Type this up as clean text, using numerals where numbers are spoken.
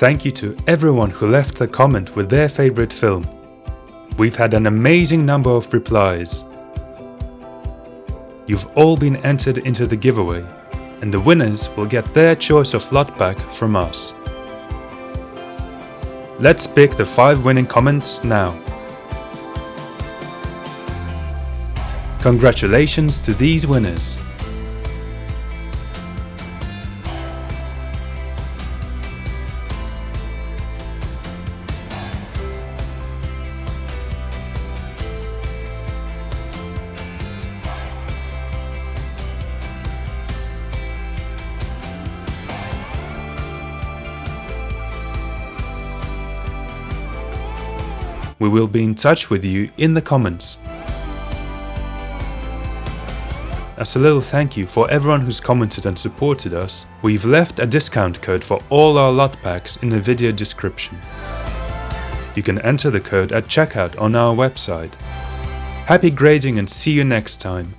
Thank you to everyone who left a comment with their favorite film. We've had an amazing number of replies. You've all been entered into the giveaway, and the winners will get their choice of LUT pack from us. Let's pick the 5 winning comments now. Congratulations to these winners. We will be in touch with you in the comments. As a little thank you for everyone who's commented and supported us, we've left a discount code for all our LUT packs in the video description. You can enter the code at checkout on our website. Happy grading and see you next time!